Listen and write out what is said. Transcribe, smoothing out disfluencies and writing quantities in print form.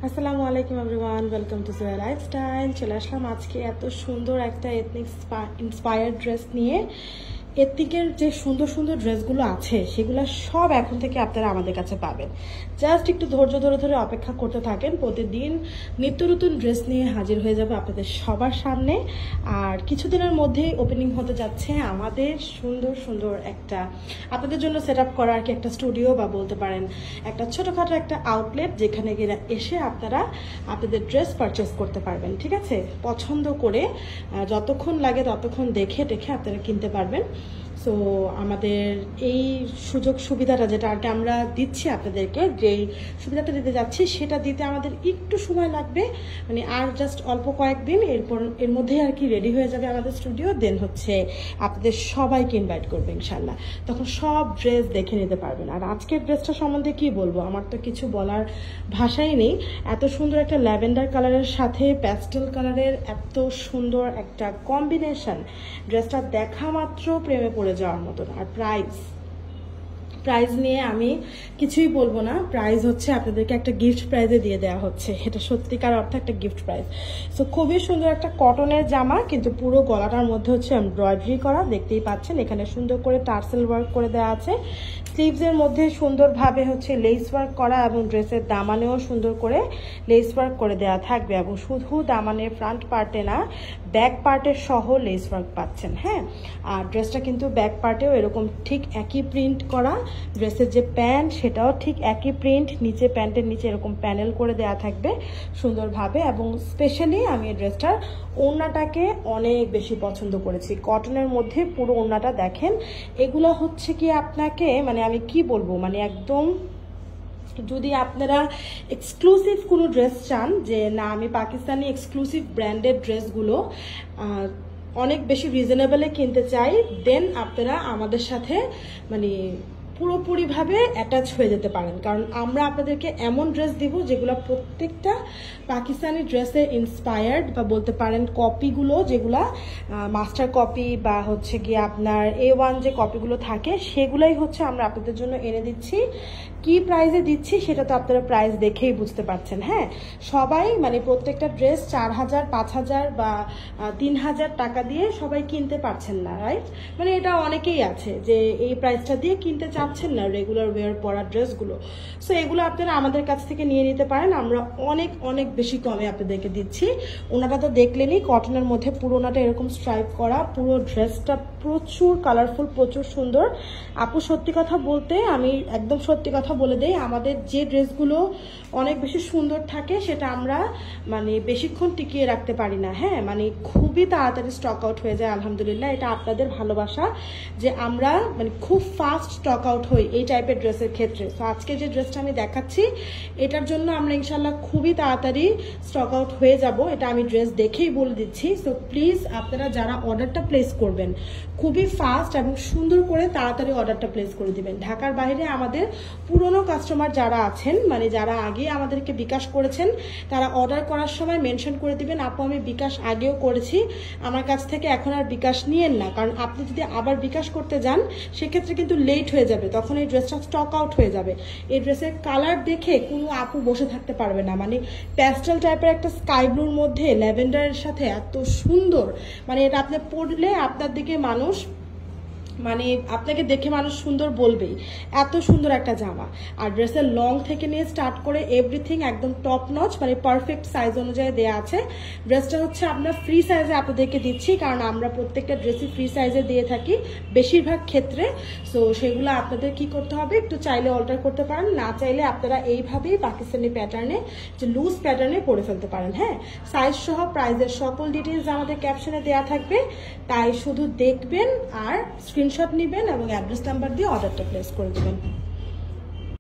আসসালামু আলাইকুম everyone, welcome to soya lifestyle. চলে আসলাম আজকে এত সুন্দর একটা এথনিক ইন্সপায়ার্ড ড্রেস নিয়ে। এথনিকের যে সুন্দর সুন্দর ড্রেসগুলো আছে সেগুলো সব এখন থেকে আপনারা আমাদের কাছে পাবেন। জাস্ট একটু ধৈর্য ধরে ধরে অপেক্ষা করতে থাকেন। প্রতিদিন নিত্য নতুন ড্রেস নিয়ে হাজির হয়ে যাবে আপনাদের সবার সামনে। আর কিছুদিনের মধ্যেই ওপেনিং হতে যাচ্ছে আমাদের সুন্দর সুন্দর একটা আপনাদের জন্য সেট আপ করা আর কি একটা স্টুডিও, বা বলতে পারেন একটা ছোটোখাটো একটা আউটলেট, যেখানে গিয়ে এসে আপনারা আপনাদের ড্রেস পারচেস করতে পারবেন। ঠিক আছে, পছন্দ করে যতক্ষণ লাগে ততক্ষণ দেখে টেখে আপনারা কিনতে পারবেন। সো আমাদের এই সুযোগ সুবিধাটা যেটা আর কি আমরা দিচ্ছি আপনাদেরকে, যেই সুবিধাটা দিতে যাচ্ছি সেটা দিতে আমাদের একটু সময় লাগবে, মানে আর জাস্ট অল্প কয়েকদিন, এরপর এর মধ্যেই আর কি রেডি হয়ে যাবে আমাদের স্টুডিও। দেন হচ্ছে আপনাদের সবাইকে ইনভাইট করবে ইনশাল্লাহ, তখন সব ড্রেস দেখে নিতে পারবেন। আর আজকের ড্রেসটা সম্বন্ধে কি বলবো, আমার তো কিছু বলার ভাষাই নেই। এত সুন্দর একটা ল্যাভেন্ডার কালারের সাথে প্যাস্টেল কালারের এত সুন্দর একটা কম্বিনেশন, ড্রেসটা দেখা মাত্র প্রেমে পড়ে যাওয়ার মতন। আর প্রাইস নিয়ে আমি কিছুই বলবো না। প্রাইস হচ্ছে আপনাদেরকে একটা গিফট প্রাইজে দিয়ে দেওয়া হচ্ছে, এটা সত্যিকার অর্থে একটা গিফট প্রাইজ। সো খুবই সুন্দর একটা কটনের জামা, কিন্তু পুরো গলাটার মধ্যে হচ্ছে এমব্রয়ডারি করা, দেখতেই পাচ্ছেন। এখানে সুন্দর করে টার্সেল ওয়ার্ক করে দেওয়া আছে। স্লিভসের মধ্যে সুন্দরভাবে হচ্ছে লেস ওয়ার্ক করা, এবং ড্রেসের দামানেও সুন্দর করে লেস ওয়ার্ক করে দেওয়া থাকবে। এবং শুধু দামানের ফ্রন্ট পার্টে না, ব্যাক পার্টের সহ লেস ওয়ার্ক পাচ্ছেন। হ্যাঁ, আর ড্রেসটা কিন্তু ব্যাক পার্টেও এরকম ঠিক একই প্রিন্ট করা। ড্রেসের যে প্যান্ট সেটাও ঠিক একই প্রিন্ট, নিচে প্যান্টের নিচে এরকম প্যানেল করে দেওয়া থাকবে সুন্দরভাবে। এবং স্পেশালি আমি এই ড্রেসটার ওড়নাটাকে অনেক বেশি পছন্দ করেছি। কটনের মধ্যে পুরো ওড়নাটা দেখেন। এগুলো হচ্ছে কি আপনাকে, মানে আমি কি বলবো, মানে একদম যদি আপনারা এক্সক্লুসিভ কোনো ড্রেস চান, যে না আমি পাকিস্তানি এক্সক্লুসিভ ব্র্যান্ডেড ড্রেসগুলো অনেক বেশি রিজনেবলে কিনতে চাই, দেন আপনারা আমাদের সাথে মানে পুরোপুরিভাবে অ্যাটাচ হয়ে যেতে পারেন। কারণ আমরা আপনাদেরকে এমন ড্রেস দিব যেগুলো প্রত্যেকটা পাকিস্তানি ড্রেসে ইন্সপায়ার্ড, বা বলতে পারেন কপিগুলো, যেগুলা মাস্টার কপি বা হচ্ছে গিয়ে আপনার A1 যে কপিগুলো থাকে, সেগুলাই হচ্ছে আমরা আপনাদের জন্য এনে দিচ্ছি। কি প্রাইসে দিচ্ছি সেটা তো আপনারা প্রাইস দেখেই বুঝতে পারছেন। হ্যাঁ, সবাই মানে প্রত্যেকটা ড্রেস 4000, 5000 বা 3000 টাকা দিয়ে সবাই কিনতে পারছেন না, রাইট? মানে এটা অনেকেই আছে যে এই প্রাইসটা দিয়ে কিনতে চাচ্ছেন না রেগুলার ওয়্যার পরা ড্রেসগুলো। সো এগুলো আপনারা আমাদের কাছ থেকে নিয়ে নিতে পারেন, আমরা অনেক অনেক বেশি কমে আপনাদেরকে দিচ্ছি। ওনাটা তো দেখলেনই, কটনের মধ্যে পুরোনাটা এরকম স্ট্রাইপ করা, পুরো ড্রেসটা প্রচুর কালারফুল, প্রচুর সুন্দর। আপু সত্যি কথা বলতে, আমি একদম সত্যি কথা বলে দেই, আমাদের যে ড্রেসগুলো অনেক বেশি সুন্দর থাকে সেটা আমরা মানে বেশিক্ষণ টিকিয়ে রাখতে পারি না। হ্যাঁ, মানে খুবই তাড়াতাড়ি স্টক আউট হয়ে যায়। আলহামদুলিল্লাহ, এটা আপনাদের ভালোবাসা যে আমরা মানে খুব ফাস্ট স্টক আউট হই এই টাইপের ড্রেসের ক্ষেত্রে। তো আজকে যে ড্রেসটা আমি দেখাচ্ছি এটার জন্য আমরা ইনশাল্লাহ খুবই তাড়াতাড়ি স্টক আউট হয়ে যাব, এটা আমি ড্রেস দেখেই বলে দিচ্ছি। সো প্লিজ আপনারা যারা অর্ডারটা প্লেস করবেন খুবই ফাস্ট এবং সুন্দর করে তাড়াতাড়ি অর্ডারটা প্লেস করে দিবেন। ঢাকার বাইরে আমাদের পুরনো কাস্টমার যারা আছেন, মানে যারা আগে আমাদেরকে বিকাশ করেছেন, তারা অর্ডার করার সময় মেনশন করে দিবেন, আপু আমি বিকাশ আগেও করেছি, আমার কাছ থেকে এখন আর বিকাশ নিয়েন না। কারণ আপনি যদি আবার বিকাশ করতে যান সেক্ষেত্রে কিন্তু লেট হয়ে যাবে, তখন এই ড্রেসটা স্টক আউট হয়ে যাবে। এই ড্রেসের কালার দেখে কোনো আপু বসে থাকতে পারবে না, মানে প্যাস্টেল টাইপের একটা স্কাই ব্লুর মধ্যে ল্যাভেন্ডারের সাথে এত সুন্দর, মানে এটা আপনি পরলে আপনার দিকে মানুষ মানে আপনাকে দেখে মানুষ সুন্দর বলবেই, এত সুন্দর একটা জামা। আর ড্রেসের লং থেকে নিয়ে স্টার্ট করে এভরিথিং একদম টপ নচ, মানে পারফেক্ট সাইজ অনুযায়ী দেওয়া আছে। ড্রেসটা হচ্ছে আমরা ফ্রি সাইজে আপনাদেরকে দিচ্ছি, কারণ আমরা প্রত্যেকটা ড্রেসই ফ্রি সাইজে দিয়ে থাকি বেশিরভাগ ক্ষেত্রে। সো সেগুলো আপনাদের কি করতে হবে, একটু চাইলে অল্টার করতে পারেন, না চাইলে আপনারা এইভাবেই পাকিস্তানি প্যাটার্নে, যে লুজ প্যাটার্নে পরে ফেলতে পারেন। হ্যাঁ, সাইজ সহ প্রাইজের সকল ডিটেলস আমাদের ক্যাপশনে দেওয়া থাকবে, তাই শুধু দেখবেন আর স্ক্রিনশট নেবেন এবং অ্যাড্রেস নাম্বার দিয়ে অর্ডারটা প্লেস করে দেবেন।